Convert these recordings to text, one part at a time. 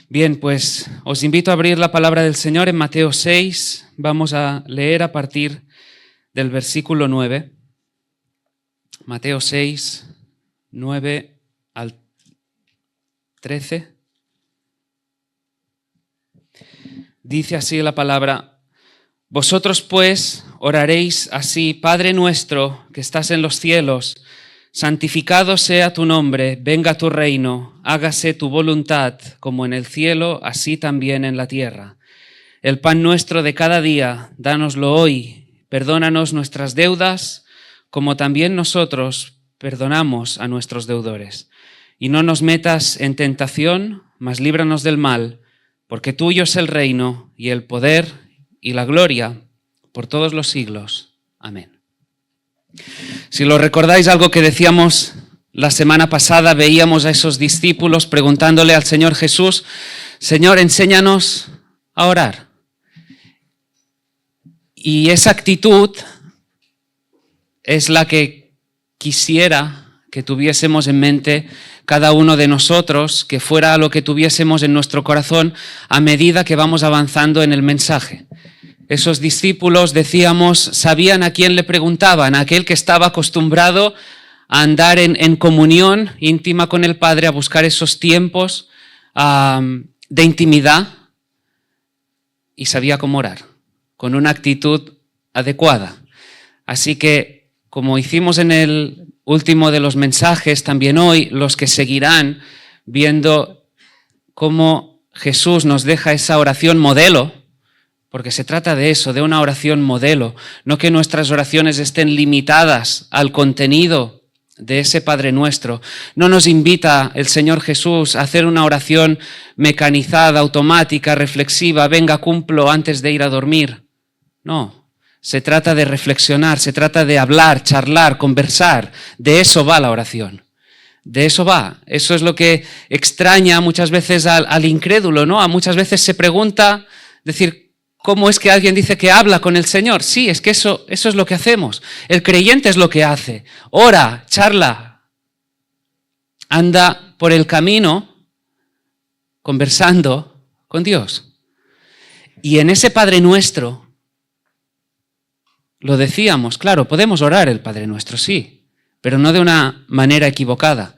Bien, pues os invito a abrir la palabra del Señor en Mateo 6. Vamos a leer a partir del versículo 9. Mateo 6, 9 al 13. Dice así la palabra: Vosotros pues oraréis así: Padre nuestro que estás en los cielos, santificado sea tu nombre, venga tu reino, hágase tu voluntad, como en el cielo, así también en la tierra. El pan nuestro de cada día, dánoslo hoy. Perdónanos nuestras deudas, como también nosotros perdonamos a nuestros deudores. Y no nos metas en tentación, mas líbranos del mal, porque tuyo es el reino, y el poder, y la gloria, por todos los siglos. Amén. Si lo recordáis, algo que decíamos la semana pasada, veíamos a esos discípulos preguntándole al Señor Jesús: Señor, enséñanos a orar. Y esa actitud es la que quisiera que tuviésemos en mente cada uno de nosotros, que fuera lo que tuviésemos en nuestro corazón a medida que vamos avanzando en el mensaje. Esos discípulos, decíamos, sabían a quién le preguntaban: a aquel que estaba acostumbrado a andar en comunión íntima con el Padre, a buscar esos tiempos de intimidad, y sabía cómo orar, con una actitud adecuada. Así que, como hicimos en el último de los mensajes, también hoy los que seguirán viendo cómo Jesús nos deja esa oración modelo, porque se trata de eso, de una oración modelo, no que nuestras oraciones estén limitadas al contenido de ese Padre Nuestro. No nos invita el Señor Jesús a hacer una oración mecanizada, automática, reflexiva: venga, cumplo antes de ir a dormir. No, se trata de reflexionar, se trata de hablar, charlar, conversar. De eso va la oración. De eso va. Eso es lo que extraña muchas veces al incrédulo, ¿no? Muchas veces se pregunta, decir, ¿cómo es que alguien dice que habla con el Señor? Sí, es que eso es lo que hacemos. El creyente es lo que hace. Ora, charla, anda por el camino conversando con Dios. Y en ese Padre Nuestro, lo decíamos, claro, podemos orar el Padre Nuestro, sí, pero no de una manera equivocada.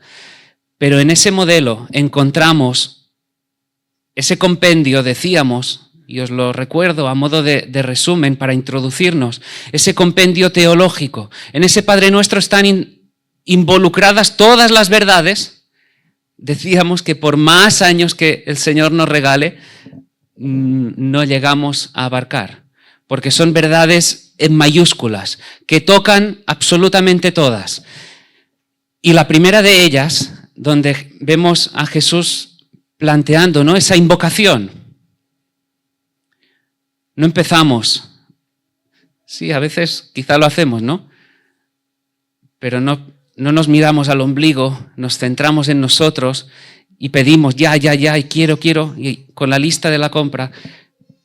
Pero en ese modelo encontramos ese compendio, decíamos, y os lo recuerdo a modo de resumen para introducirnos, ese compendio teológico. En ese Padre Nuestro están involucradas todas las verdades. Decíamos que por más años que el Señor nos regale, no llegamos a abarcar, porque son verdades en mayúsculas, que tocan absolutamente todas. Y la primera de ellas, donde vemos a Jesús planteando, ¿no?, esa invocación. No empezamos, sí, a veces quizá lo hacemos, ¿no? Pero no nos miramos al ombligo, nos centramos en nosotros y pedimos ya, y quiero, y con la lista de la compra,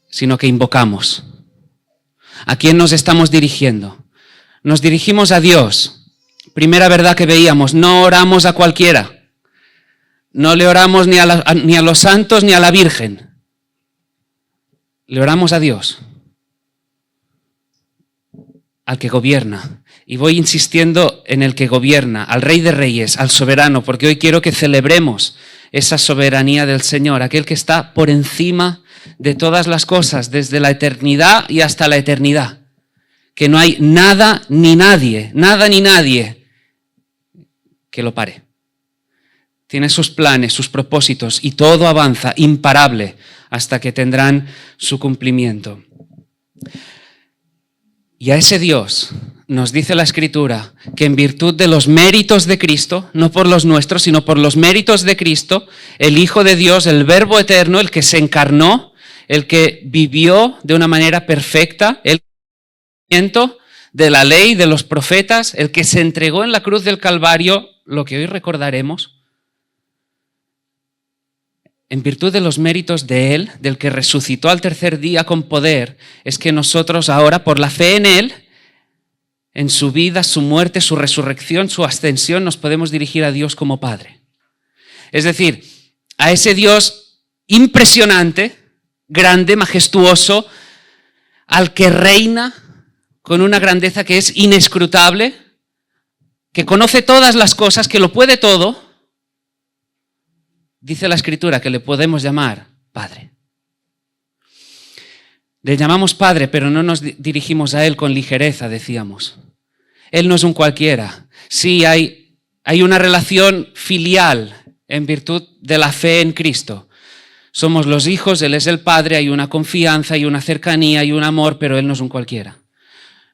sino que invocamos. ¿A quién nos estamos dirigiendo? Nos dirigimos a Dios. Primera verdad que veíamos: no oramos a cualquiera. No le oramos ni a los santos ni a la Virgen. Le oramos a Dios, al que gobierna. Y voy insistiendo en el que gobierna, al Rey de Reyes, al soberano, porque hoy quiero que celebremos esa soberanía del Señor, aquel que está por encima de todas las cosas, desde la eternidad y hasta la eternidad. Que no hay nada ni nadie que lo pare. Tiene sus planes, sus propósitos, y todo avanza imparable hasta que tendrán su cumplimiento. Y a ese Dios nos dice la Escritura que en virtud de los méritos de Cristo, no por los nuestros, sino por los méritos de Cristo, el Hijo de Dios, el Verbo eterno, el que se encarnó, el que vivió de una manera perfecta, el cumplimiento de la ley, de los profetas, el que se entregó en la cruz del Calvario, lo que hoy recordaremos. En virtud de los méritos de Él, del que resucitó al tercer día con poder, es que nosotros ahora, por la fe en Él, en su vida, su muerte, su resurrección, su ascensión, nos podemos dirigir a Dios como Padre. Es decir, a ese Dios impresionante, grande, majestuoso, al que reina con una grandeza que es inescrutable, que conoce todas las cosas, que lo puede todo, dice la Escritura que le podemos llamar Padre. Le llamamos Padre, pero no nos dirigimos a Él con ligereza, decíamos. Él no es un cualquiera. Sí, hay una relación filial en virtud de la fe en Cristo. Somos los hijos, Él es el Padre, hay una confianza, hay una cercanía, hay un amor, pero Él no es un cualquiera.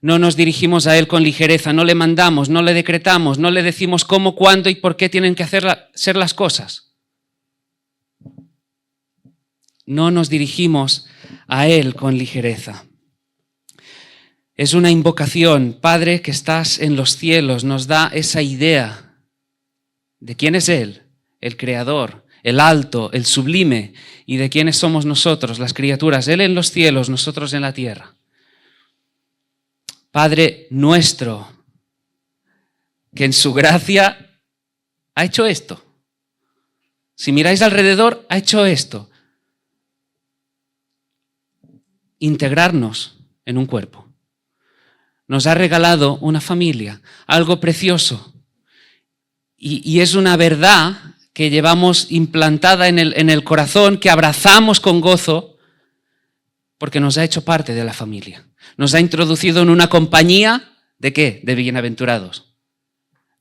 No nos dirigimos a Él con ligereza, no le mandamos, no le decretamos, no le decimos cómo, cuándo y por qué tienen que ser las cosas. No nos dirigimos a Él con ligereza. Es una invocación. Padre que estás en los cielos, nos da esa idea de quién es Él, el Creador, el alto, el sublime, y de quiénes somos nosotros, las criaturas. Él en los cielos, nosotros en la tierra. Padre nuestro, que en su gracia ha hecho esto. Si miráis alrededor, ha hecho esto. Integrarnos en un cuerpo. Nos ha regalado una familia, algo precioso. Y es una verdad que llevamos implantada en el corazón, que abrazamos con gozo, porque nos ha hecho parte de la familia. Nos ha introducido en una compañía, ¿de qué? De bienaventurados.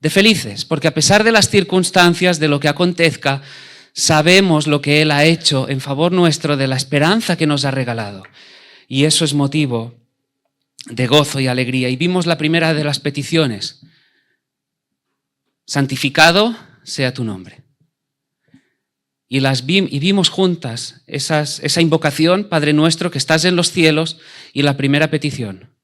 De felices, porque a pesar de las circunstancias, de lo que acontezca, sabemos lo que Él ha hecho en favor nuestro, de la esperanza que nos ha regalado. Y eso es motivo de gozo y alegría. Y vimos la primera de las peticiones. Santificado sea tu nombre. Y vimos juntas esa invocación, Padre nuestro que estás en los cielos, y la primera petición.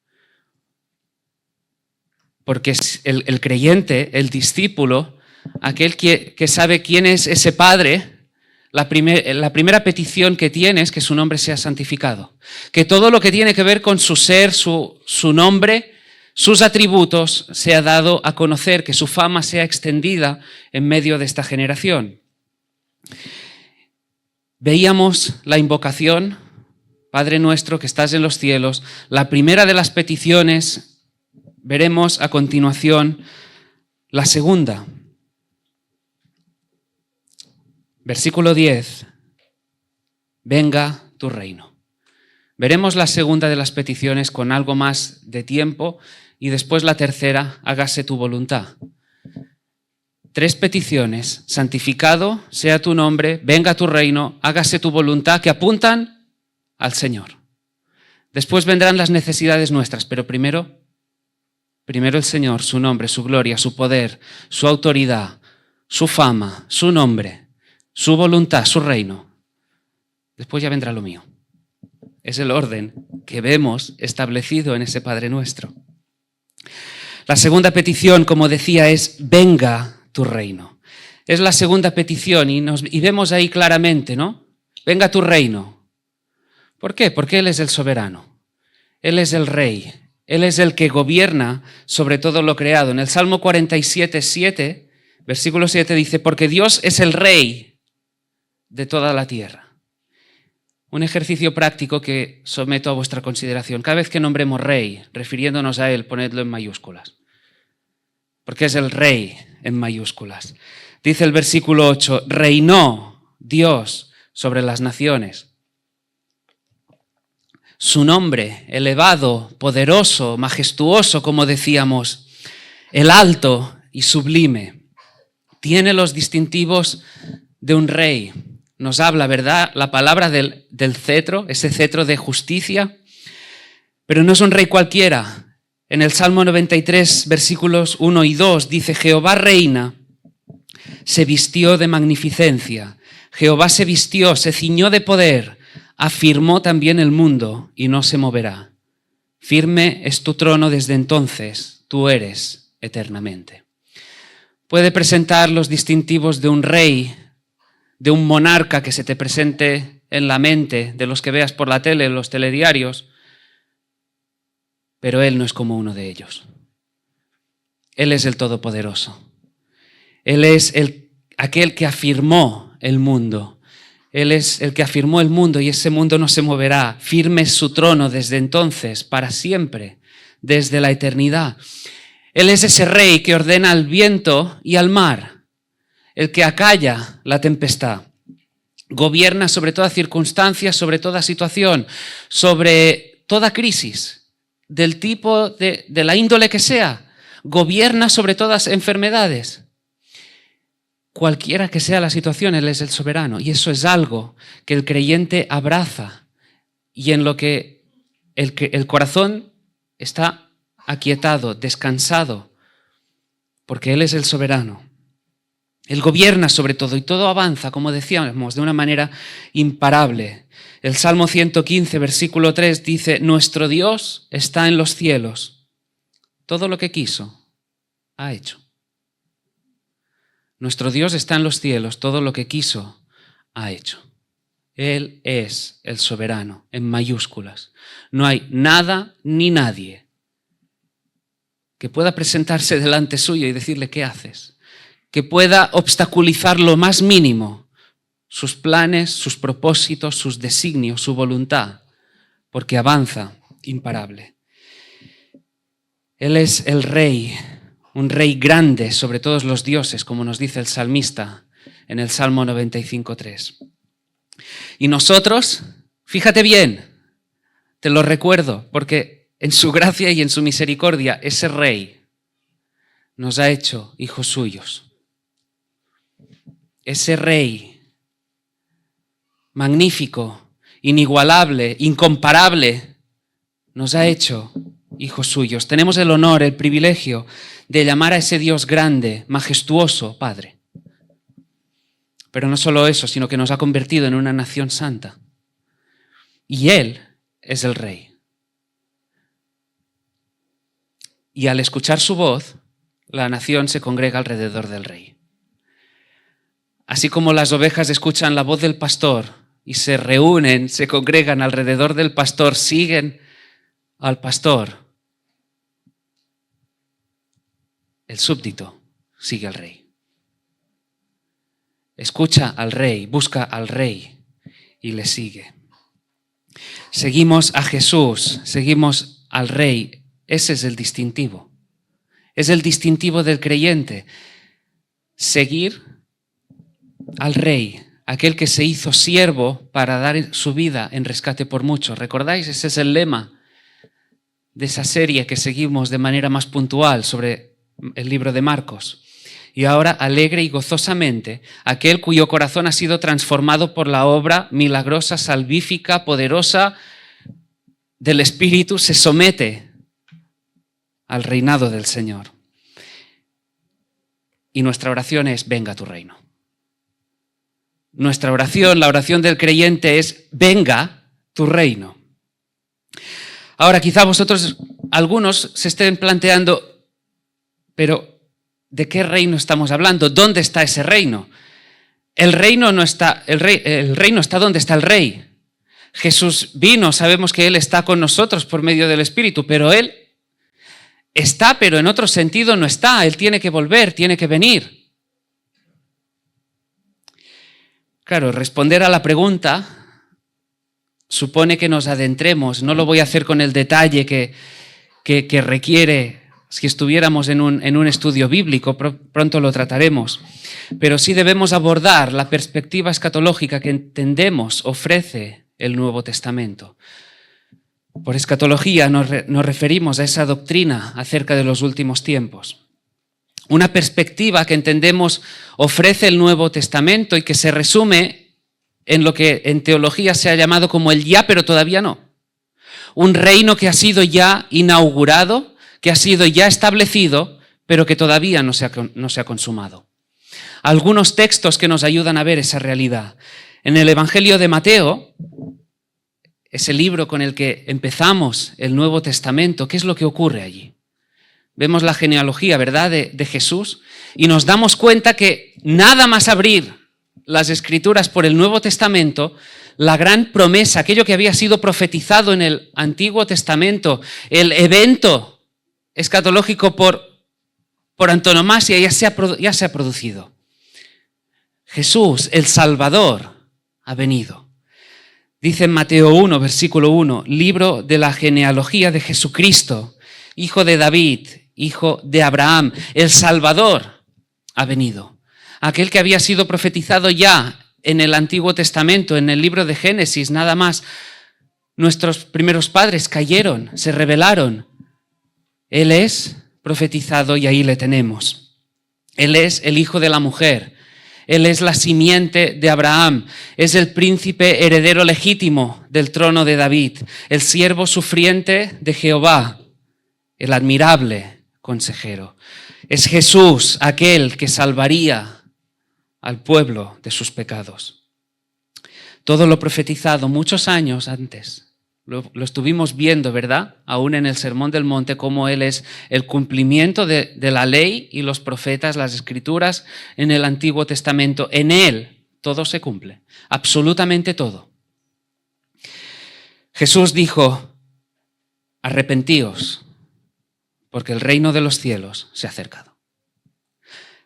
Porque el creyente, el discípulo, aquel que sabe quién es ese Padre, la primera petición que tiene es que su nombre sea santificado. Que todo lo que tiene que ver con su ser, su nombre, sus atributos, sea dado a conocer, que su fama sea extendida en medio de esta generación. Veíamos la invocación, Padre nuestro que estás en los cielos, la primera de las peticiones, veremos a continuación la segunda. Versículo 10, venga tu reino. Veremos la segunda de las peticiones con algo más de tiempo y después la tercera, hágase tu voluntad. 3 peticiones, santificado sea tu nombre, venga tu reino, hágase tu voluntad, que apuntan al Señor. Después vendrán las necesidades nuestras, pero primero el Señor, su nombre, su gloria, su poder, su autoridad, su fama, su nombre, su voluntad, su reino. Después ya vendrá lo mío. Es el orden que vemos establecido en ese Padre nuestro. La segunda petición, como decía, es venga tu reino. Es la segunda petición y vemos ahí claramente, ¿no? Venga tu reino. ¿Por qué? Porque Él es el soberano. Él es el rey. Él es el que gobierna sobre todo lo creado. En el Salmo 47:7, versículo 7 dice, porque Dios es el rey de toda la tierra. Un ejercicio práctico que someto a vuestra consideración. Cada vez que nombremos rey, refiriéndonos a Él, ponedlo en mayúsculas. Porque es el rey en mayúsculas. Dice el versículo 8, reinó Dios sobre las naciones. Su nombre, elevado, poderoso, majestuoso, como decíamos, el alto y sublime, tiene los distintivos de un rey. Nos habla, ¿verdad?, la palabra del cetro, ese cetro de justicia, pero no es un rey cualquiera. En el Salmo 93, versículos 1 y 2, dice, Jehová reina, se vistió de magnificencia. Jehová se vistió, se ciñó de poder, afirmó también el mundo y no se moverá. Firme es tu trono desde entonces, tú eres eternamente. Puede presentar los distintivos de un rey, de un monarca que se te presente en la mente, de los que veas por la tele, en los telediarios, pero Él no es como uno de ellos. Él es el Todopoderoso. Él es aquel que afirmó el mundo. Él es el que afirmó el mundo y ese mundo no se moverá. Firme es su trono desde entonces, para siempre, desde la eternidad. Él es ese rey que ordena al viento y al mar, el que acalla la tempestad. Gobierna sobre toda circunstancia, sobre toda situación, sobre toda crisis, del tipo de la índole que sea. Gobierna sobre todas enfermedades. Cualquiera que sea la situación, Él es el soberano. Y eso es algo que el creyente abraza y en lo que el corazón está aquietado, descansado, porque Él es el soberano. Él gobierna sobre todo y todo avanza, como decíamos, de una manera imparable. El Salmo 115, versículo 3 dice: nuestro Dios está en los cielos. Todo lo que quiso, ha hecho. Nuestro Dios está en los cielos, todo lo que quiso, ha hecho. Él es el soberano, en mayúsculas. No hay nada ni nadie que pueda presentarse delante suyo y decirle: ¿qué haces? Que pueda obstaculizar lo más mínimo sus planes, sus propósitos, sus designios, su voluntad, porque avanza imparable. Él es el rey, un rey grande sobre todos los dioses, como nos dice el salmista en el Salmo 95:3. Y nosotros, fíjate bien, te lo recuerdo, porque en su gracia y en su misericordia, ese rey nos ha hecho hijos suyos. Ese rey magnífico, inigualable, incomparable, nos ha hecho hijos suyos. Tenemos el honor, el privilegio de llamar a ese Dios grande, majestuoso, Padre. Pero no solo eso, sino que nos ha convertido en una nación santa. Y Él es el Rey. Y al escuchar su voz, la nación se congrega alrededor del Rey. Así como las ovejas escuchan la voz del pastor y se reúnen, se congregan alrededor del pastor, siguen al pastor, el súbdito sigue al Rey. Escucha al Rey, busca al Rey y le sigue. Seguimos a Jesús, seguimos al Rey. Ese es el distintivo. Es el distintivo del creyente. Seguir al Rey, aquel que se hizo siervo para dar su vida en rescate por muchos. ¿Recordáis? Ese es el lema de esa serie que seguimos de manera más puntual sobre el libro de Marcos. Y ahora, alegre y gozosamente, aquel cuyo corazón ha sido transformado por la obra milagrosa, salvífica, poderosa del Espíritu, se somete al reinado del Señor. Y nuestra oración es: venga tu reino. Nuestra oración, la oración del creyente es: venga tu reino. Ahora, quizá vosotros, algunos, se estén planteando, pero ¿de qué reino estamos hablando? ¿Dónde está ese reino? El reino no está, el reino está donde está el Rey. Jesús vino, sabemos que Él está con nosotros por medio del Espíritu, pero Él está, pero en otro sentido no está. Él tiene que volver, tiene que venir. Claro, responder a la pregunta supone que nos adentremos. No lo voy a hacer con el detalle que requiere si estuviéramos en un estudio bíblico, pronto lo trataremos. Pero sí debemos abordar la perspectiva escatológica que entendemos ofrece el Nuevo Testamento. Por escatología nos referimos a esa doctrina acerca de los últimos tiempos. Una perspectiva que entendemos ofrece el Nuevo Testamento y que se resume en lo que en teología se ha llamado como el ya, pero todavía no. Un reino que ha sido ya inaugurado, que ha sido ya establecido, pero que todavía no se ha consumado. Algunos textos que nos ayudan a ver esa realidad. En el Evangelio de Mateo, ese libro con el que empezamos el Nuevo Testamento, ¿qué es lo que ocurre allí? Vemos la genealogía, ¿verdad?, de Jesús, y nos damos cuenta que nada más abrir las Escrituras por el Nuevo Testamento, la gran promesa, aquello que había sido profetizado en el Antiguo Testamento, el evento escatológico por antonomasia, ya se ha producido. Jesús, el Salvador, ha venido. Dice en Mateo 1, versículo 1, libro de la genealogía de Jesucristo, hijo de David, hijo de Abraham, el Salvador ha venido. Aquel que había sido profetizado ya en el Antiguo Testamento, en el libro de Génesis, nada más. Nuestros primeros padres cayeron, se rebelaron. Él es profetizado y ahí le tenemos. Él es el hijo de la mujer. Él es la simiente de Abraham. Es el príncipe heredero legítimo del trono de David. El siervo sufriente de Jehová. El admirable consejero. Es Jesús aquel que salvaría al pueblo de sus pecados. Todo lo profetizado muchos años antes. Lo estuvimos viendo, ¿verdad? Aún en el Sermón del Monte, cómo Él es el cumplimiento de la ley y los profetas, las escrituras en el Antiguo Testamento. En Él todo se cumple, absolutamente todo. Jesús dijo, arrepentíos, porque el reino de los cielos se ha acercado.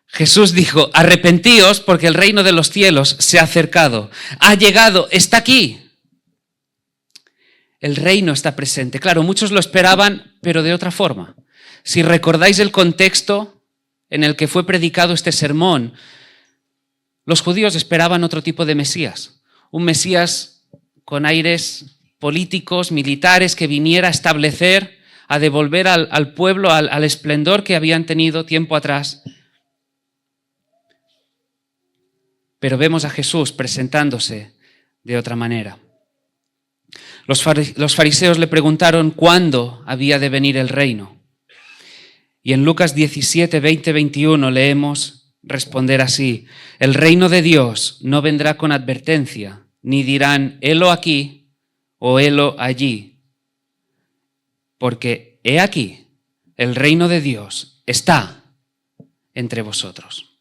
Jesús dijo, arrepentíos, porque el reino de los cielos se ha acercado. Ha llegado, está aquí. El reino está presente. Claro, muchos lo esperaban, pero de otra forma. Si recordáis el contexto en el que fue predicado este sermón, los judíos esperaban otro tipo de Mesías. Un Mesías con aires políticos, militares, que viniera a establecer, a devolver al pueblo al esplendor que habían tenido tiempo atrás. Pero vemos a Jesús presentándose de otra manera. Los fariseos le preguntaron cuándo había de venir el reino. Y en Lucas 17, 20, 21 leemos responder así: el reino de Dios no vendrá con advertencia, ni dirán, helo aquí o helo allí. Porque he aquí, el reino de Dios está entre vosotros.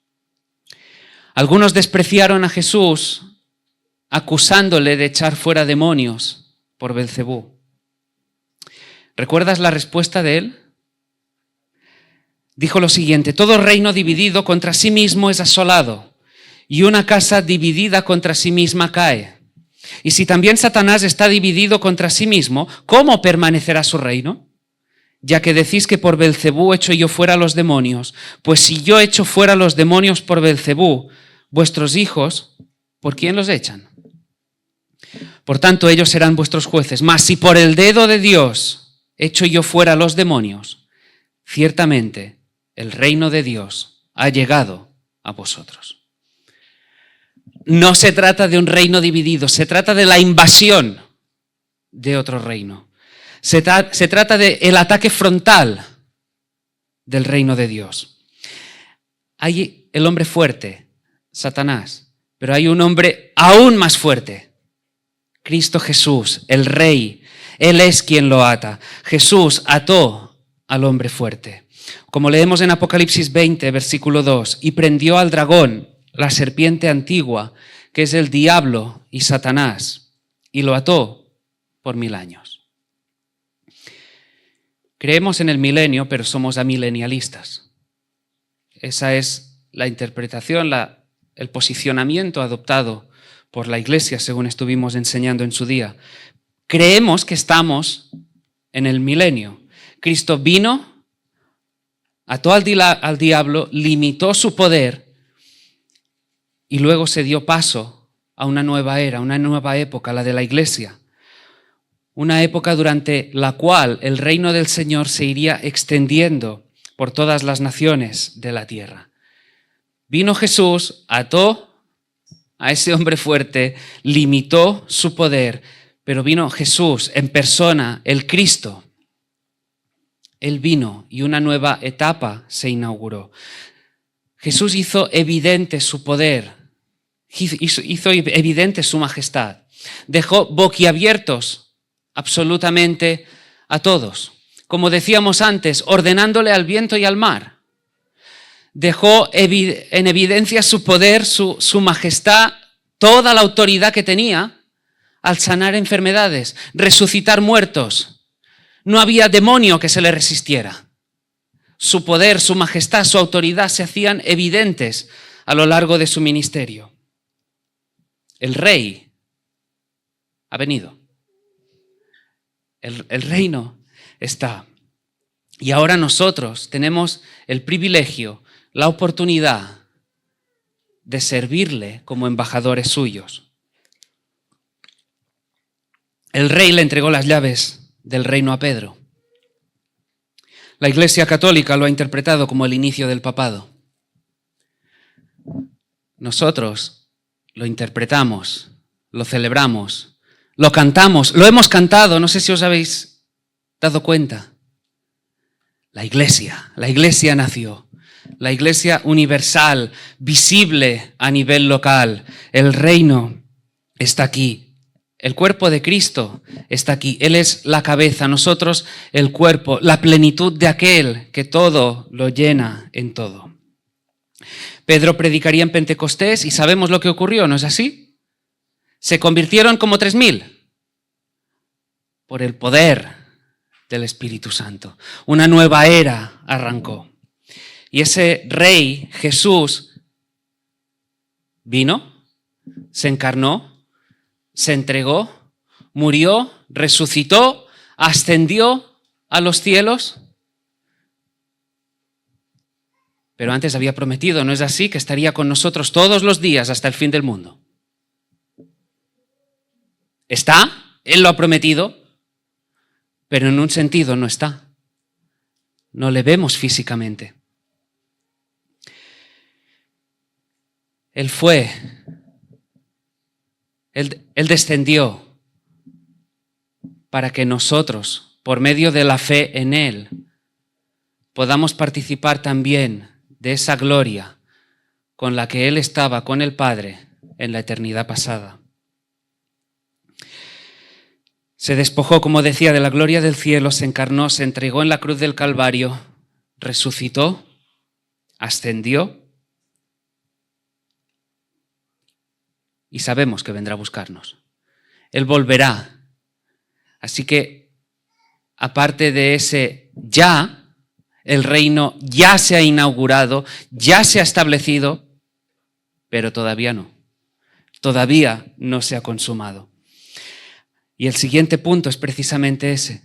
Algunos despreciaron a Jesús acusándole de echar fuera demonios por Belcebú. ¿Recuerdas la respuesta de él? Dijo lo siguiente: todo reino dividido contra sí mismo es asolado, y una casa dividida contra sí misma cae. Y si también Satanás está dividido contra sí mismo, ¿cómo permanecerá su reino? Ya que decís que por Belcebú echo yo fuera los demonios, pues si yo echo fuera los demonios por Belcebú, vuestros hijos, ¿por quién los echan? Por tanto, ellos serán vuestros jueces. Mas si por el dedo de Dios echo yo fuera los demonios, ciertamente el reino de Dios ha llegado a vosotros. No se trata de un reino dividido, se trata de la invasión de otro reino. Se trata del ataque frontal del reino de Dios. Hay el hombre fuerte, Satanás, pero hay un hombre aún más fuerte, Cristo Jesús, el Rey. Él es quien lo ata. Jesús ató al hombre fuerte. Como leemos en Apocalipsis 20, versículo 2, y prendió al dragón, la serpiente antigua, que es el diablo y Satanás, y lo ató por 1000 años. Creemos en el milenio, pero somos amilenialistas. Esa es la interpretación, el posicionamiento adoptado por la Iglesia, según estuvimos enseñando en su día. Creemos que estamos en el milenio. Cristo vino, ató al diablo, limitó su poder y luego se dio paso a una nueva era, una nueva época, la de la Iglesia. Una época durante la cual el reino del Señor se iría extendiendo por todas las naciones de la tierra. Vino Jesús, ató a ese hombre fuerte, limitó su poder, pero vino Jesús en persona, el Cristo. Él vino y una nueva etapa se inauguró. Jesús hizo evidente su poder, hizo evidente su majestad. Dejó boquiabiertos absolutamente a todos. Como decíamos antes, ordenándole al viento y al mar. Dejó en evidencia su poder, su majestad, toda la autoridad que tenía al sanar enfermedades, resucitar muertos. No había demonio que se le resistiera. Su poder, su majestad, su autoridad se hacían evidentes a lo largo de su ministerio. El Rey ha venido. El reino está. Y ahora nosotros tenemos el privilegio, la oportunidad de servirle como embajadores suyos. El rey le entregó las llaves del reino a Pedro. La Iglesia Católica lo ha interpretado como el inicio del papado. Nosotros lo interpretamos, lo celebramos, lo cantamos, lo hemos cantado, no sé si os habéis dado cuenta. La Iglesia nació, la Iglesia universal, visible a nivel local. El reino está aquí. El cuerpo de Cristo está aquí. Él es la cabeza, nosotros el cuerpo, la plenitud de aquel que todo lo llena en todo. Pedro predicaría en Pentecostés y sabemos lo que ocurrió, ¿no es así? Se convirtieron como 3.000 por el poder del Espíritu Santo. Una nueva era arrancó. Y ese rey, Jesús, vino, se encarnó, se entregó, murió, resucitó, ascendió a los cielos. Pero antes había prometido, ¿no es así?, que estaría con nosotros todos los días hasta el fin del mundo. Está, Él lo ha prometido, pero en un sentido no está. No le vemos físicamente. Él fue, Él descendió para que nosotros, por medio de la fe en Él, podamos participar también de esa gloria con la que Él estaba con el Padre en la eternidad pasada. Se despojó, como decía, de la gloria del cielo, se encarnó, se entregó en la cruz del Calvario, resucitó, ascendió y sabemos que vendrá a buscarnos. Él volverá. Así que, aparte de ese ya, el reino ya se ha inaugurado, ya se ha establecido, pero todavía no. Todavía no se ha consumado. Y el siguiente punto es precisamente ese.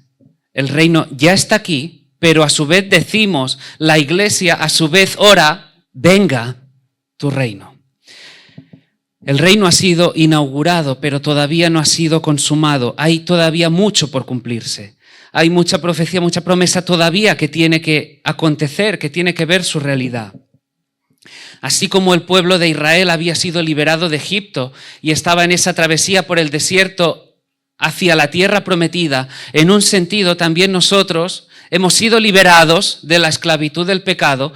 El reino ya está aquí, pero a su vez decimos, la Iglesia a su vez ora, venga tu reino. El reino ha sido inaugurado, pero todavía no ha sido consumado. Hay todavía mucho por cumplirse. Hay mucha profecía, mucha promesa todavía que tiene que acontecer, que tiene que ver su realidad. Así como el pueblo de Israel había sido liberado de Egipto y estaba en esa travesía por el desierto hacia la tierra prometida, en un sentido también nosotros hemos sido liberados de la esclavitud del pecado.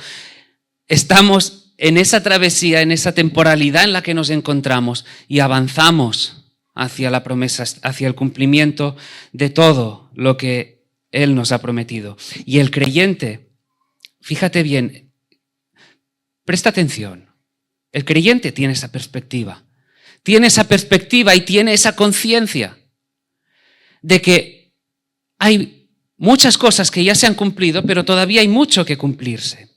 Estamos en esa travesía, en esa temporalidad en la que nos encontramos y avanzamos hacia la promesa, hacia el cumplimiento de todo lo que Él nos ha prometido. Y el creyente, fíjate bien, presta atención, el creyente tiene esa perspectiva y tiene esa conciencia de que hay muchas cosas que ya se han cumplido, pero todavía hay mucho que cumplirse.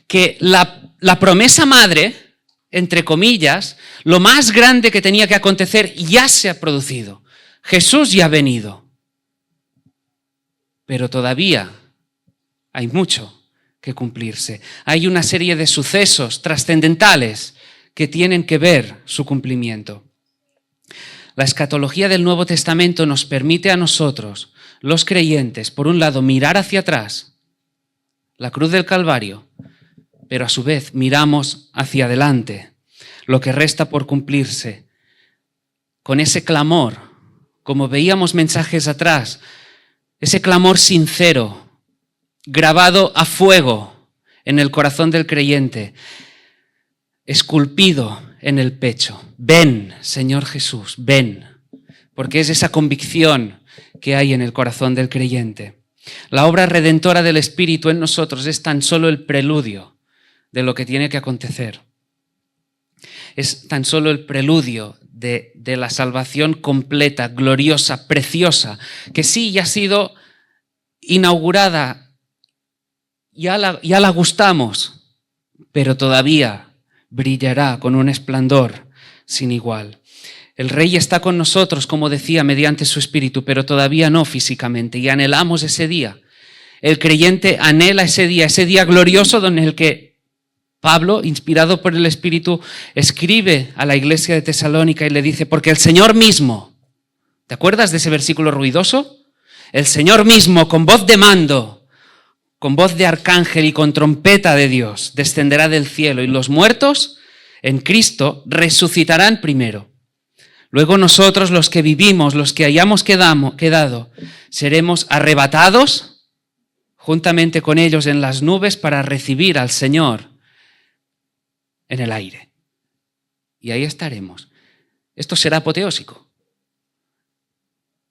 Que la promesa madre, entre comillas, lo más grande que tenía que acontecer ya se ha producido. Jesús ya ha venido. Pero todavía hay mucho que cumplirse. Hay una serie de sucesos trascendentales que tienen que ver su cumplimiento. La escatología del Nuevo Testamento nos permite a nosotros, los creyentes, por un lado, mirar hacia atrás, la cruz del Calvario, pero a su vez miramos hacia adelante, lo que resta por cumplirse, con ese clamor, como veíamos mensajes atrás, ese clamor sincero, grabado a fuego en el corazón del creyente, esculpido en el pecho. Ven, Señor Jesús, ven, porque es esa convicción que hay en el corazón del creyente. La obra redentora del Espíritu en nosotros es tan solo el preludio de lo que tiene que acontecer. Es tan solo el preludio de la salvación completa, gloriosa, preciosa, que sí ya ha sido inaugurada, ya la gustamos, pero todavía brillará con un esplendor sin igual. El Rey está con nosotros, como decía, mediante su Espíritu, pero todavía no físicamente, y anhelamos ese día. El creyente anhela ese día glorioso en el que Pablo, inspirado por el Espíritu, escribe a la iglesia de Tesalónica y le dice, porque el Señor mismo, ¿te acuerdas de ese versículo ruidoso? El Señor mismo, con voz de mando, con voz de arcángel y con trompeta de Dios, descenderá del cielo y los muertos en Cristo resucitarán primero. Luego nosotros, los que vivimos, los que hayamos quedado, seremos arrebatados juntamente con ellos en las nubes para recibir al Señor en el aire. Y ahí estaremos. Esto será apoteósico.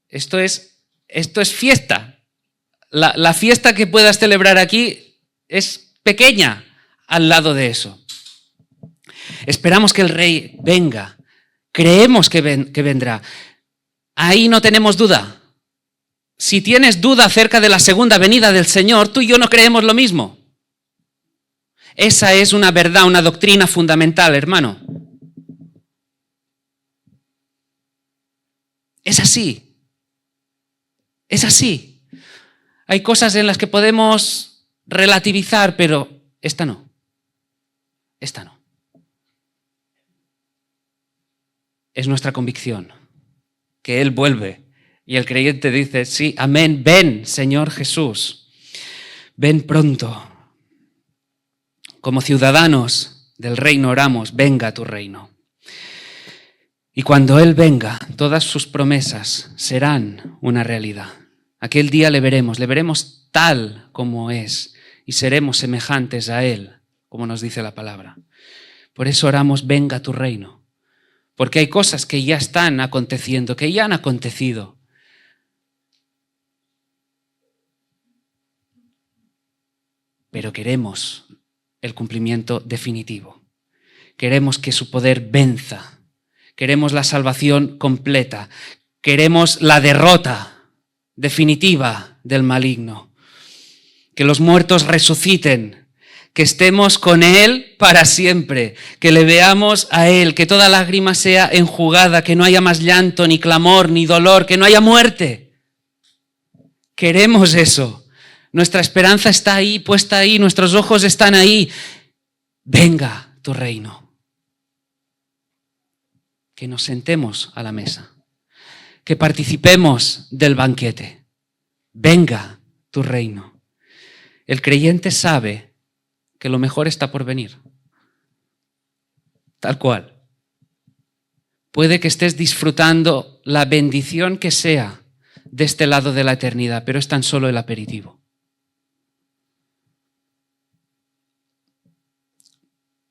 Esto es fiesta. La fiesta que puedas celebrar aquí es pequeña al lado de eso. Esperamos que el Rey venga. Creemos que vendrá. Ahí no tenemos duda. Si tienes duda acerca de la segunda venida del Señor, tú y yo no creemos lo mismo. Esa es una verdad, una doctrina fundamental, hermano. Es así. Es así. Hay cosas en las que podemos relativizar, pero esta no. Esta no. Es nuestra convicción que Él vuelve. Y el creyente dice, sí, amén, ven, Señor Jesús. Ven pronto. Como ciudadanos del reino oramos, venga tu reino. Y cuando Él venga, todas sus promesas serán una realidad. Aquel día le veremos tal como es y seremos semejantes a Él, como nos dice la palabra. Por eso oramos, venga tu reino. Porque hay cosas que ya están aconteciendo, que ya han acontecido. Pero queremos el cumplimiento definitivo. Queremos que su poder venza. Queremos la salvación completa. Queremos la derrota definitiva del maligno. Que los muertos resuciten. Que estemos con Él para siempre. Que le veamos a Él. Que toda lágrima sea enjugada. Que no haya más llanto, ni clamor, ni dolor. Que no haya muerte. Queremos eso. Nuestra esperanza está ahí, puesta ahí. Nuestros ojos están ahí. Venga tu reino. Que nos sentemos a la mesa. Que participemos del banquete. Venga tu reino. El creyente sabe que lo mejor está por venir. Tal cual. Puede que estés disfrutando la bendición que sea de este lado de la eternidad, pero es tan solo el aperitivo.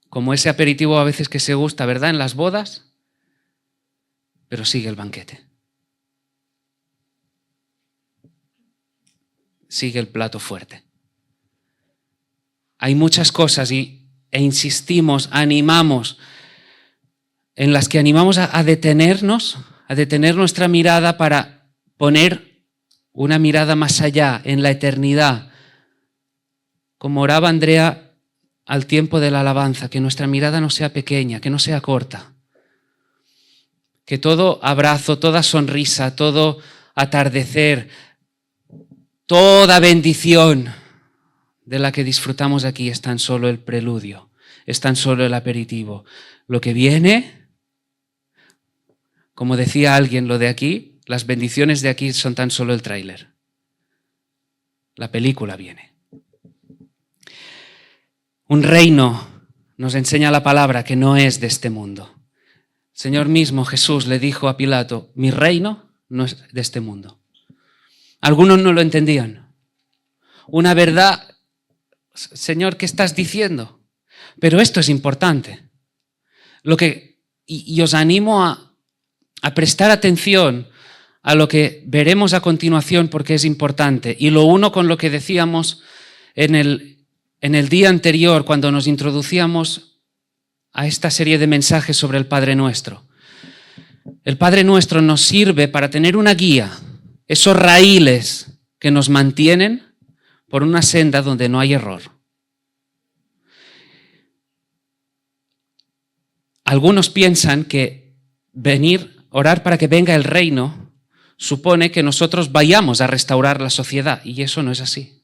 Como ese aperitivo a veces que se gusta, ¿verdad? En las bodas, pero sigue el banquete. Sigue el plato fuerte. Hay muchas cosas e insistimos, animamos, en las que animamos a detenernos, a detener nuestra mirada para poner una mirada más allá, en la eternidad. Como oraba Andrea al tiempo de la alabanza, que nuestra mirada no sea pequeña, que no sea corta. Que todo abrazo, toda sonrisa, todo atardecer, toda bendición de la que disfrutamos aquí es tan solo el preludio, es tan solo el aperitivo. Lo que viene, como decía alguien, lo de aquí, las bendiciones de aquí son tan solo el tráiler. La película viene. Un reino, nos enseña la palabra, que no es de este mundo. El Señor mismo, Jesús, le dijo a Pilato, mi reino no es de este mundo. Algunos no lo entendían. Una verdad, Señor, ¿qué estás diciendo? Pero esto es importante. Y os animo a prestar atención a lo que veremos a continuación porque es importante. Y lo uno con lo que decíamos en el día anterior cuando nos introducíamos a esta serie de mensajes sobre el Padre Nuestro. El Padre Nuestro nos sirve para tener una guía, esos raíles que nos mantienen por una senda donde no hay error. Algunos piensan que orar para que venga el reino, supone que nosotros vayamos a restaurar la sociedad, y eso no es así.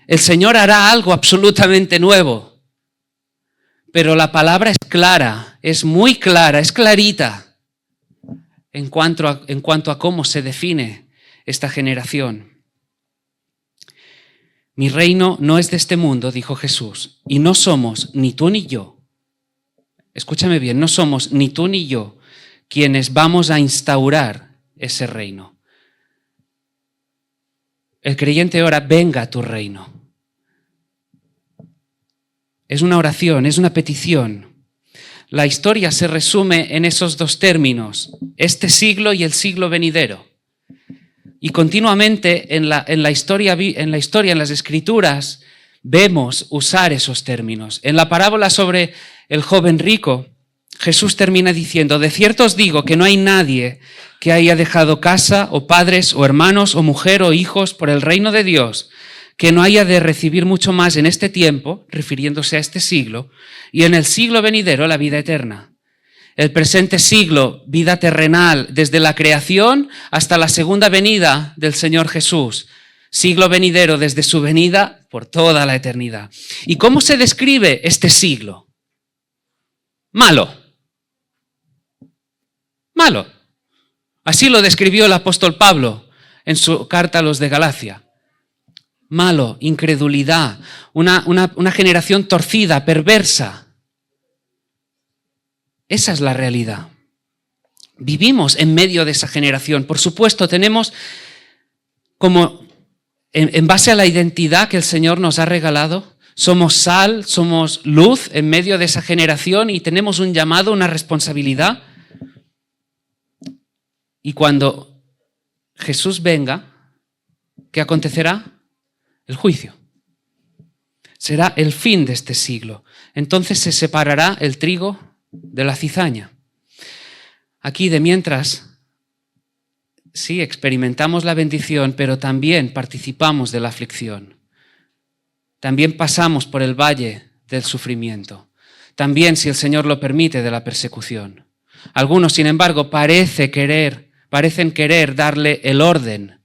El Señor hará algo absolutamente nuevo, pero la palabra es clara, es muy clara, es clarita en cuanto a cómo se define esta generación. Mi reino no es de este mundo, dijo Jesús, y no somos ni tú ni yo. Escúchame bien, no somos ni tú ni yo quienes vamos a instaurar ese reino. El creyente ora, venga tu reino. Es una oración, es una petición. La historia se resume en esos dos términos, este siglo y el siglo venidero. Y continuamente en la historia, en las Escrituras, vemos usar esos términos. En la parábola sobre el joven rico, Jesús termina diciendo, de cierto os digo que no hay nadie que haya dejado casa o padres o hermanos o mujer o hijos por el reino de Dios, que no haya de recibir mucho más en este tiempo, refiriéndose a este siglo, y en el siglo venidero la vida eterna. El presente siglo, vida terrenal, desde la creación hasta la segunda venida del Señor Jesús. Siglo venidero desde su venida por toda la eternidad. ¿Y cómo se describe este siglo? Malo. Malo. Así lo describió el apóstol Pablo en su carta a los de Galacia. Malo, incredulidad, una generación torcida, perversa. Esa es la realidad. Vivimos en medio de esa generación. Por supuesto, tenemos como, en base a la identidad que el Señor nos ha regalado, somos sal, somos luz en medio de esa generación y tenemos un llamado, una responsabilidad. Y cuando Jesús venga, ¿qué acontecerá? El juicio. Será el fin de este siglo. Entonces se separará el trigo de la cizaña. Aquí de mientras, sí, experimentamos la bendición, pero también participamos de la aflicción. También pasamos por el valle del sufrimiento. También, si el Señor lo permite, de la persecución. Algunos, sin embargo, parecen querer darle el orden,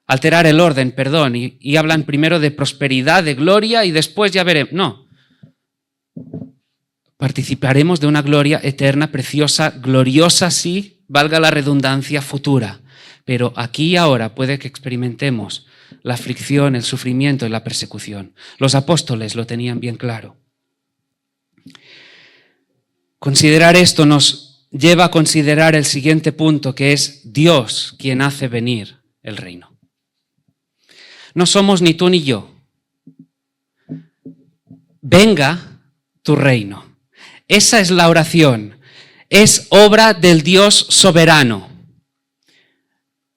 alterar el orden, perdón, y hablan primero de prosperidad, de gloria, y después ya veremos. No. Participaremos de una gloria eterna, preciosa, gloriosa, sí, valga la redundancia, futura. Pero aquí y ahora puede que experimentemos la aflicción, el sufrimiento y la persecución. Los apóstoles lo tenían bien claro. Considerar esto nos lleva a considerar el siguiente punto, que es Dios quien hace venir el reino. No somos ni tú ni yo. Venga tu reino. Esa es la oración. Es obra del Dios soberano.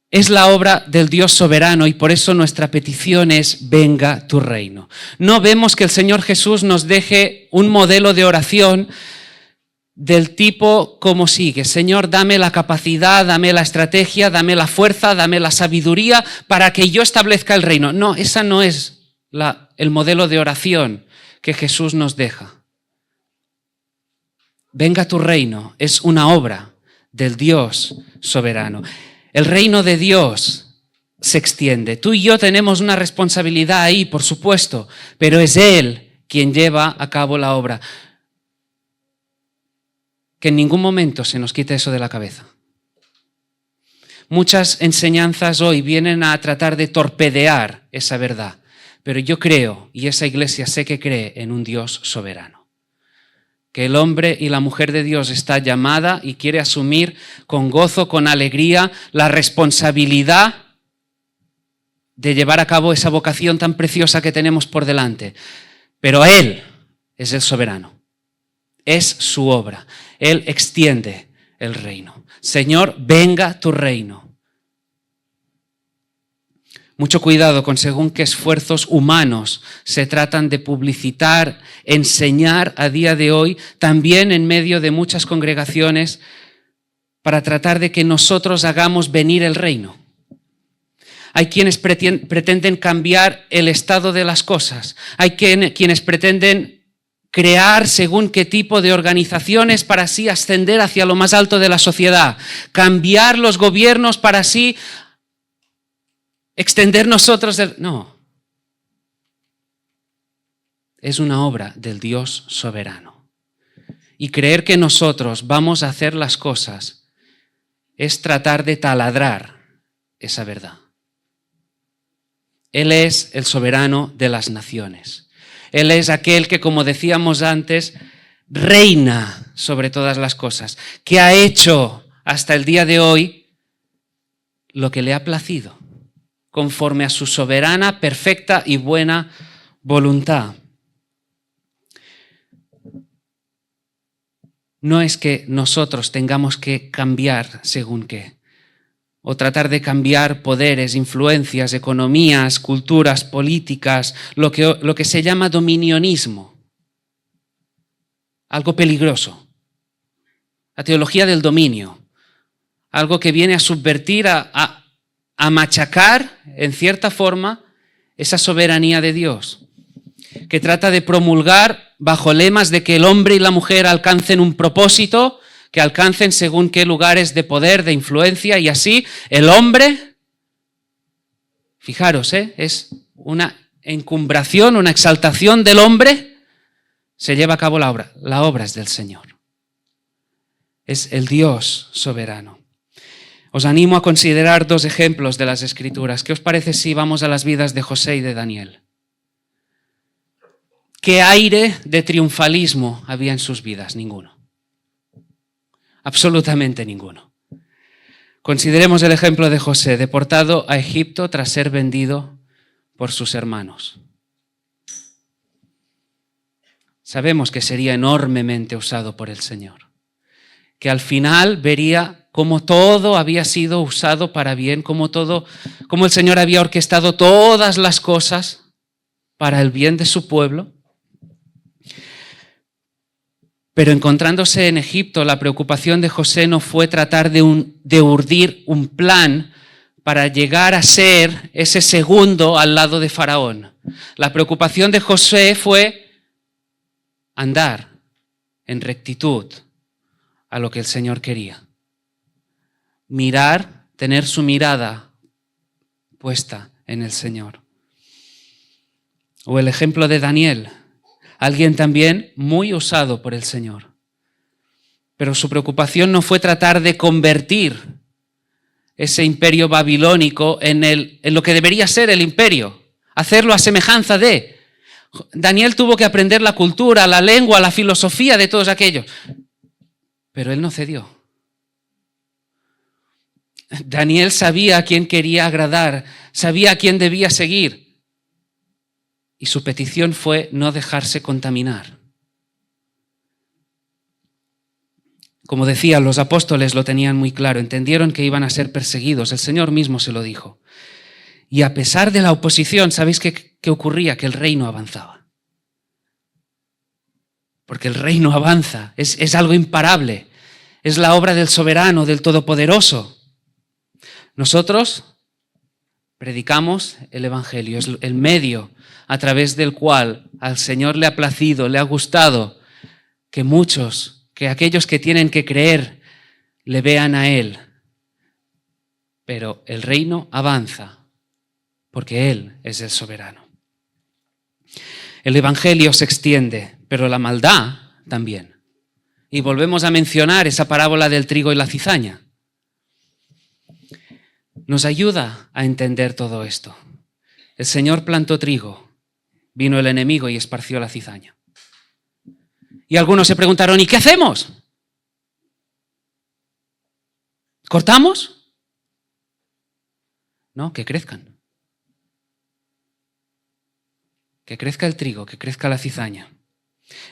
Es la obra del Dios soberano y por eso nuestra petición es venga tu reino. No vemos que el Señor Jesús nos deje un modelo de oración del tipo como sigue. Señor, dame la capacidad, dame la estrategia, dame la fuerza, dame la sabiduría para que yo establezca el reino. No, esa no es el modelo de oración que Jesús nos deja. Venga tu reino es una obra del Dios soberano. El reino de Dios se extiende. Tú y yo tenemos una responsabilidad ahí, por supuesto, pero es Él quien lleva a cabo la obra. Que en ningún momento se nos quite eso de la cabeza. Muchas enseñanzas hoy vienen a tratar de torpedear esa verdad, pero yo creo, y esa iglesia sé que cree, en un Dios soberano. Que el hombre y la mujer de Dios está llamada y quiere asumir con gozo, con alegría, la responsabilidad de llevar a cabo esa vocación tan preciosa que tenemos por delante. Pero Él es el soberano. Es su obra. Él extiende el reino. Señor, venga tu reino. Mucho cuidado con según qué esfuerzos humanos se tratan de publicitar, enseñar a día de hoy, también en medio de muchas congregaciones, para tratar de que nosotros hagamos venir el reino. Hay quienes pretenden cambiar el estado de las cosas. Hay quienes pretenden crear según qué tipo de organizaciones para así ascender hacia lo más alto de la sociedad, cambiar los gobiernos para así extender nosotros. No, es una obra del Dios soberano. Y creer que nosotros vamos a hacer las cosas es tratar de taladrar esa verdad. Él es el soberano de las naciones. Él es aquel que, como decíamos antes, reina sobre todas las cosas, que ha hecho hasta el día de hoy lo que le ha placido, conforme a su soberana, perfecta y buena voluntad. No es que nosotros tengamos que cambiar según qué, o tratar de cambiar poderes, influencias, economías, culturas, políticas, lo que se llama dominionismo. Algo peligroso. La teología del dominio. Algo que viene a subvertir, a machacar, en cierta forma, esa soberanía de Dios. Que trata de promulgar bajo lemas de que el hombre y la mujer alcancen un propósito, que alcancen según qué lugares de poder, de influencia, y así el hombre, fijaros, es una encumbración, una exaltación del hombre, se lleva a cabo la obra. La obra es del Señor. Es el Dios soberano. Os animo a considerar dos ejemplos de las Escrituras. ¿Qué os parece si vamos a las vidas de José y de Daniel? ¿Qué aire de triunfalismo había en sus vidas? Ninguno. Absolutamente ninguno. Consideremos el ejemplo de José, deportado a Egipto tras ser vendido por sus hermanos. Sabemos que sería enormemente usado por el Señor, que al final vería cómo todo había sido usado para bien, cómo el Señor había orquestado todas las cosas para el bien de su pueblo. Pero encontrándose en Egipto, la preocupación de José no fue tratar de urdir un plan para llegar a ser ese segundo al lado de Faraón. La preocupación de José fue andar en rectitud a lo que el Señor quería. Mirar, tener su mirada puesta en el Señor. O el ejemplo de Daniel. Alguien también muy usado por el Señor. Pero su preocupación no fue tratar de convertir ese imperio babilónico en lo que debería ser el imperio. Hacerlo a semejanza de. Daniel tuvo que aprender la cultura, la lengua, la filosofía de todos aquellos. Pero él no cedió. Daniel sabía a quién quería agradar, sabía a quién debía seguir. Y su petición fue no dejarse contaminar. Como decía, los apóstoles lo tenían muy claro, entendieron que iban a ser perseguidos, el Señor mismo se lo dijo. Y a pesar de la oposición, ¿sabéis qué ocurría? Que el reino avanzaba. Porque el reino avanza, es algo imparable, es la obra del soberano, del todopoderoso. Nosotros predicamos el Evangelio, es el medio a través del cual al Señor le ha placido, le ha gustado que aquellos que tienen que creer le vean a Él. Pero el reino avanza porque Él es el soberano. El Evangelio se extiende, pero la maldad también. Y volvemos a mencionar esa parábola del trigo y la cizaña. Nos ayuda a entender todo esto. El Señor plantó trigo, vino el enemigo y esparció la cizaña. Y algunos se preguntaron, ¿y qué hacemos? ¿Cortamos? No, que crezcan. Que crezca el trigo, que crezca la cizaña.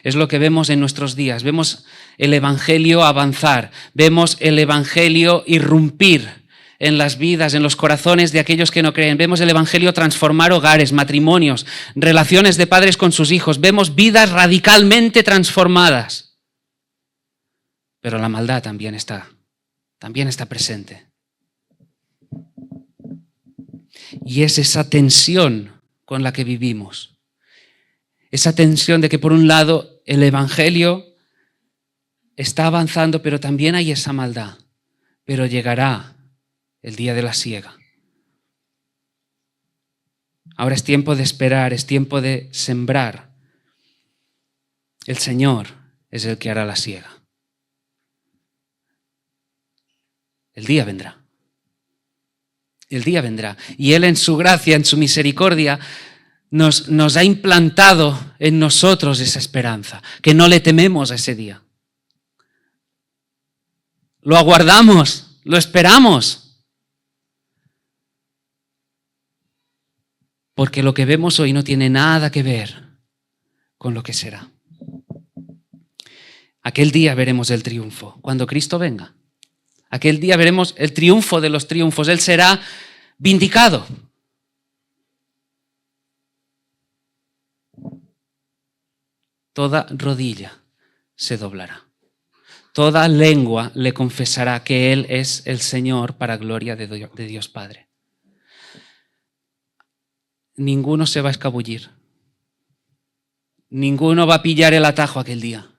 Es lo que vemos en nuestros días. Vemos el Evangelio avanzar, vemos el Evangelio irrumpir en las vidas, en los corazones de aquellos que no creen. Vemos el Evangelio transformar hogares, matrimonios, relaciones de padres con sus hijos. Vemos vidas radicalmente transformadas. Pero la maldad también está presente. Y es esa tensión con la que vivimos. Esa tensión de que por un lado el Evangelio está avanzando, pero también hay esa maldad. Pero llegará el día de la siega. Ahora es tiempo de esperar, es tiempo de sembrar. El Señor es el que hará la siega. El día vendrá. El día vendrá. Y Él en su gracia, en su misericordia, nos ha implantado en nosotros esa esperanza, que no le tememos a ese día. Lo aguardamos, lo esperamos. Porque lo que vemos hoy no tiene nada que ver con lo que será. Aquel día veremos el triunfo, cuando Cristo venga. Aquel día veremos el triunfo de los triunfos. Él será vindicado. Toda rodilla se doblará. Toda lengua le confesará que Él es el Señor para gloria de Dios Padre. Ninguno se va a escabullir. Ninguno va a pillar el atajo aquel día.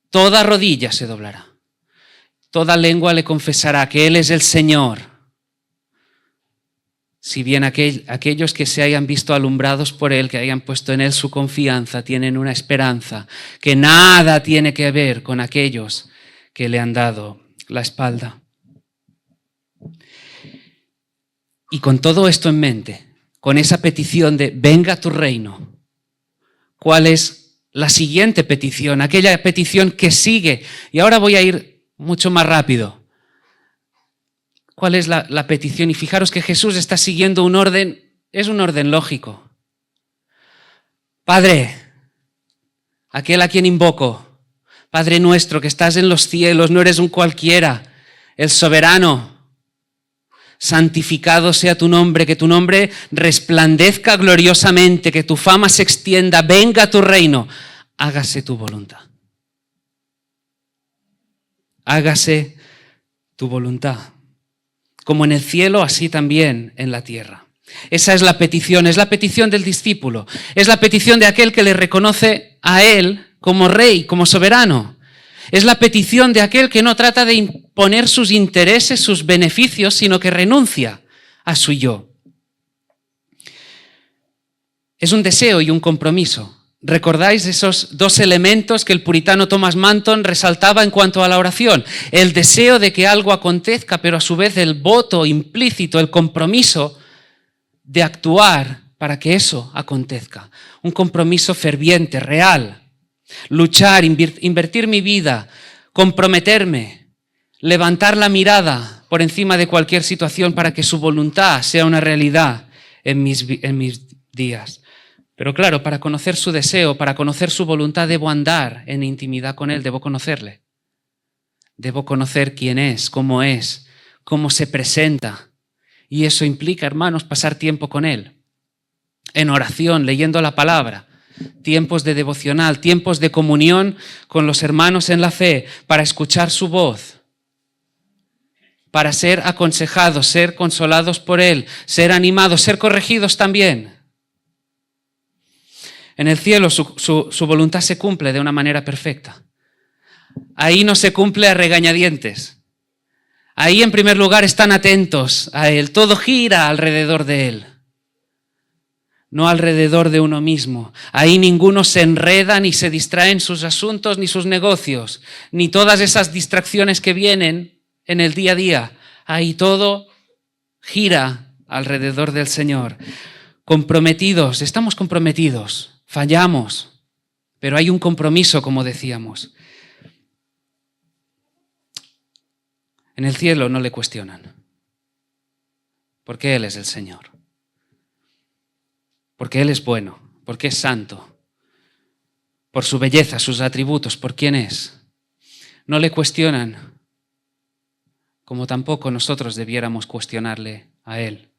Toda rodilla se doblará. Toda lengua le confesará que Él es el Señor. Si bien aquellos que se hayan visto alumbrados por Él, que hayan puesto en Él su confianza, tienen una esperanza que nada tiene que ver con aquellos que le han dado la espalda. Y con todo esto en mente, con esa petición de venga tu reino, ¿cuál es la siguiente petición? Aquella petición que sigue. Y ahora voy a ir mucho más rápido. ¿Cuál es la petición? Y fijaros que Jesús está siguiendo un orden, es un orden lógico. Padre, aquel a quien invoco, Padre nuestro que estás en los cielos, no eres un cualquiera, el soberano. Santificado sea tu nombre, que tu nombre resplandezca gloriosamente, que tu fama se extienda, venga tu reino, hágase tu voluntad. Hágase tu voluntad. Como en el cielo, así también en la tierra. Esa es la petición del discípulo. Es la petición de aquel que le reconoce a Él como rey, como soberano. Es la petición de aquel que no trata de imponer sus intereses, sus beneficios, sino que renuncia a su yo. Es un deseo y un compromiso. ¿Recordáis esos dos elementos que el puritano Thomas Manton resaltaba en cuanto a la oración? El deseo de que algo acontezca, pero a su vez el voto implícito, el compromiso de actuar para que eso acontezca. Un compromiso ferviente, real. Luchar, invertir mi vida, comprometerme, levantar la mirada por encima de cualquier situación para que su voluntad sea una realidad en mis días. Pero claro, para conocer su deseo, para conocer su voluntad, debo andar en intimidad con Él, debo conocerle. Debo conocer quién es, cómo se presenta. Y eso implica, hermanos, pasar tiempo con Él. En oración, leyendo la palabra. Tiempos de devocional, tiempos de comunión con los hermanos en la fe, para escuchar su voz. Para ser aconsejados, ser consolados por Él, ser animados, ser corregidos también. En el cielo su voluntad se cumple de una manera perfecta. Ahí no se cumple a regañadientes. Ahí en primer lugar están atentos a Él. Todo gira alrededor de Él. No alrededor de uno mismo. Ahí ninguno se enreda ni se distrae en sus asuntos ni sus negocios. Ni todas esas distracciones que vienen en el día a día. Ahí todo gira alrededor del Señor. Comprometidos, estamos comprometidos. Fallamos, pero hay un compromiso, como decíamos. En el cielo no le cuestionan, porque Él es el Señor, porque Él es bueno, porque es santo, por su belleza, sus atributos, por quién es. No le cuestionan, como tampoco nosotros debiéramos cuestionarle a Él.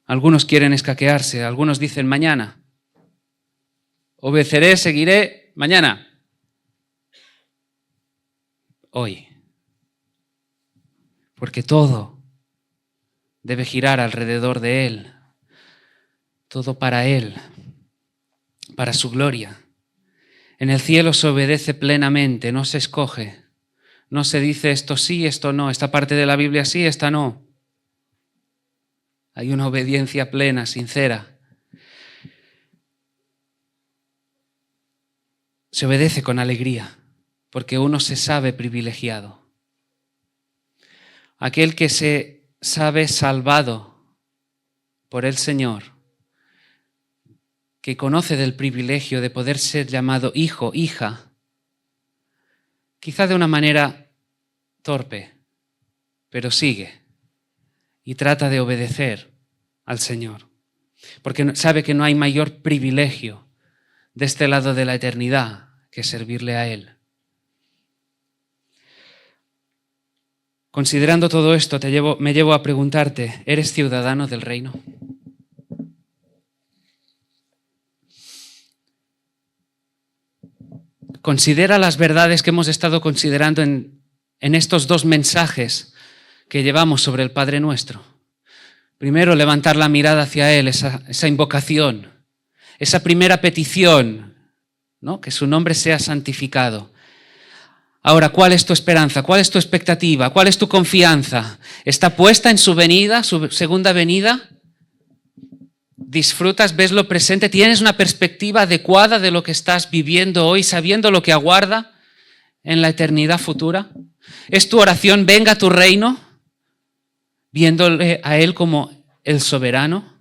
Algunos quieren escaquearse, algunos dicen mañana. Obedeceré, seguiré mañana. Hoy. Porque todo debe girar alrededor de Él. Todo para Él. para su gloria. En el cielo se obedece plenamente, no se escoge. No se dice esto sí, esto no, esta parte de la Biblia sí, esta no. Hay una obediencia plena, sincera. Se obedece con alegría, porque uno se sabe privilegiado. Aquel que se sabe salvado por el Señor, que conoce del privilegio de poder ser llamado hijo, hija, quizá de una manera torpe, pero sigue y trata de obedecer al Señor, porque sabe que no hay mayor privilegio de este lado de la eternidad que servirle a Él. Considerando todo esto, me llevo a preguntarte, ¿eres ciudadano del reino? Considera las verdades que hemos estado considerando en estos dos mensajes que llevamos sobre el Padre Nuestro. Primero, levantar la mirada hacia Él, esa invocación, esa primera petición, ¿no? Que su nombre sea santificado. Ahora, ¿cuál es tu esperanza? ¿Cuál es tu expectativa? ¿Cuál es tu confianza? ¿Está puesta en su venida, su segunda venida? ¿Disfrutas, ves lo presente? ¿Tienes una perspectiva adecuada de lo que estás viviendo hoy, sabiendo lo que aguarda en la eternidad futura? ¿Es tu oración, venga tu reino, viéndole a Él como el soberano?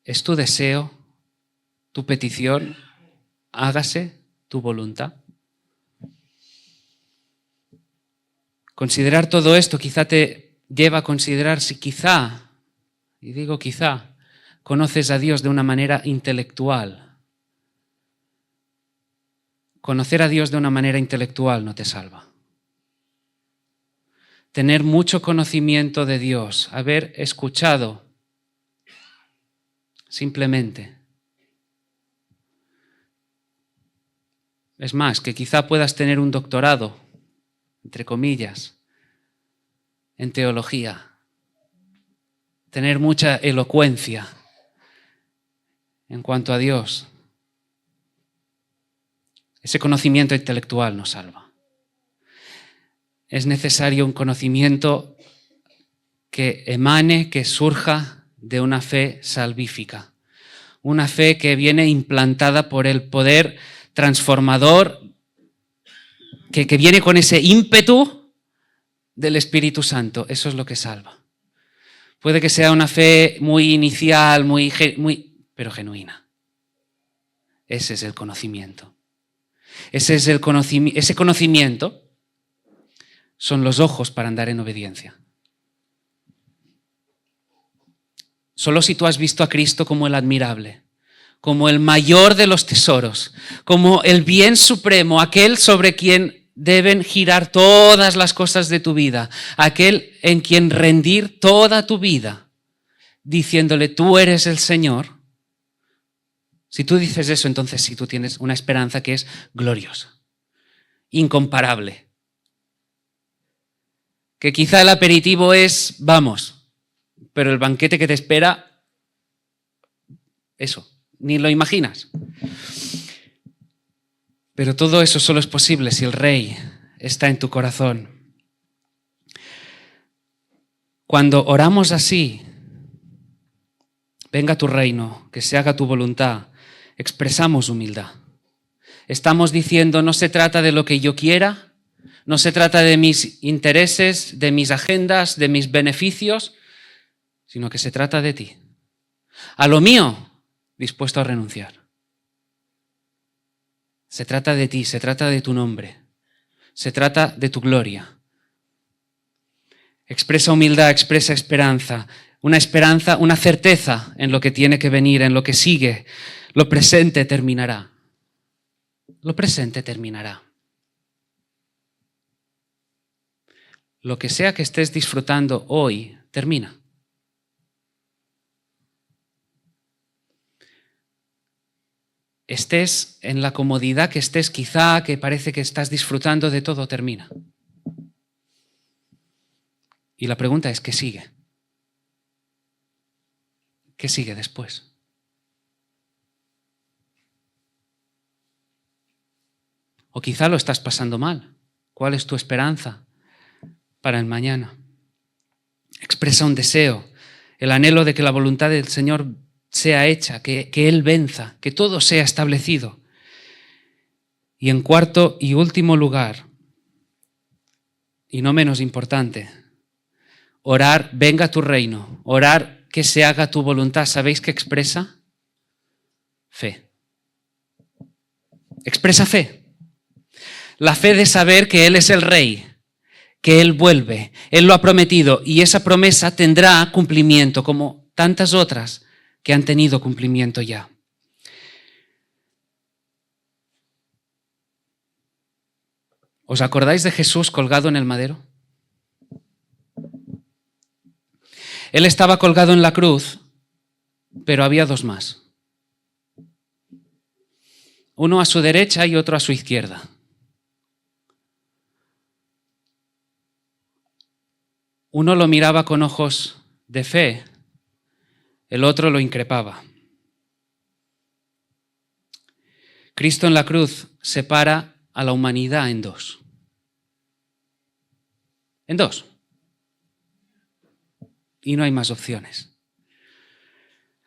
¿Es tu deseo, tu petición, hágase tu voluntad? Considerar todo esto quizá te lleva a considerar si quizá, y digo quizá, conoces a Dios de una manera intelectual. Conocer a Dios de una manera intelectual no te salva. Tener mucho conocimiento de Dios, haber escuchado simplemente. Es más, que quizá puedas tener un doctorado, entre comillas, en teología, tener mucha elocuencia en cuanto a Dios. Ese conocimiento intelectual nos salva. Es necesario un conocimiento que emane, que surja de una fe salvífica, una fe que viene implantada por el poder transformador, que viene con ese ímpetu del Espíritu Santo. Eso es lo que salva. Puede que sea una fe muy inicial, pero genuina. Ese es el conocimiento. Ese conocimiento son los ojos para andar en obediencia. Solo si tú has visto a Cristo como el admirable, como el mayor de los tesoros, como el bien supremo, aquel sobre quien deben girar todas las cosas de tu vida, aquel en quien rendir toda tu vida, diciéndole, tú eres el Señor. Si tú dices eso, entonces sí, tú tienes una esperanza que es gloriosa, incomparable. Que quizá el aperitivo es, vamos, pero el banquete que te espera, eso, ni lo imaginas. Pero todo eso solo es posible si el Rey está en tu corazón. Cuando oramos así, venga tu reino, que se haga tu voluntad, expresamos humildad. Estamos diciendo, no se trata de lo que yo quiera, no se trata de mis intereses, de mis agendas, de mis beneficios, sino que se trata de ti. A lo mío, dispuesto a renunciar. Se trata de ti, se trata de tu nombre, se trata de tu gloria. Expresa humildad, expresa esperanza, una certeza en lo que tiene que venir, en lo que sigue. Lo presente terminará. Lo presente terminará. Lo que sea que estés disfrutando hoy, termina. Estés en la comodidad que estés, quizá que parece que estás disfrutando de todo, termina. Y la pregunta es, ¿qué sigue? ¿Qué sigue después? O quizá lo estás pasando mal. ¿Cuál es tu esperanza para el mañana? Expresa un deseo, el anhelo de que la voluntad del Señor sea hecha, que Él venza, que todo sea establecido. Y en cuarto y último lugar, y no menos importante, orar, venga tu reino, orar que se haga tu voluntad. ¿Sabéis qué expresa? Fe. Expresa fe. La fe de saber que Él es el Rey, que Él vuelve, Él lo ha prometido y esa promesa tendrá cumplimiento como tantas otras que han tenido cumplimiento ya. ¿Os acordáis de Jesús colgado en el madero? Él estaba colgado en la cruz, pero había dos más. Uno a su derecha y otro a su izquierda. Uno lo miraba con ojos de fe, el otro lo increpaba. Cristo en la cruz separa a la humanidad en dos. En dos. Y no hay más opciones.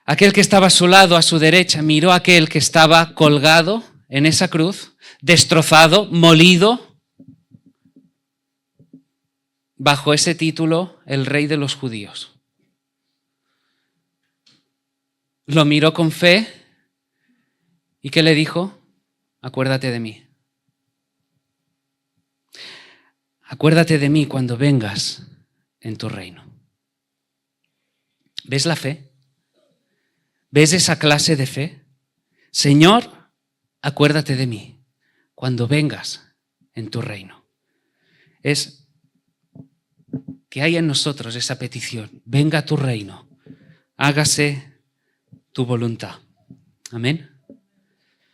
Aquel que estaba a su lado, a su derecha, miró a aquel que estaba colgado en esa cruz, destrozado, molido, bajo ese título, el Rey de los Judíos. Lo miró con fe y ¿qué le dijo? Acuérdate de mí. Acuérdate de mí cuando vengas en tu reino. ¿Ves la fe? ¿Ves esa clase de fe? Señor, acuérdate de mí cuando vengas en tu reino. Es que haya en nosotros esa petición. Venga a tu reino, hágase tu voluntad. Amén.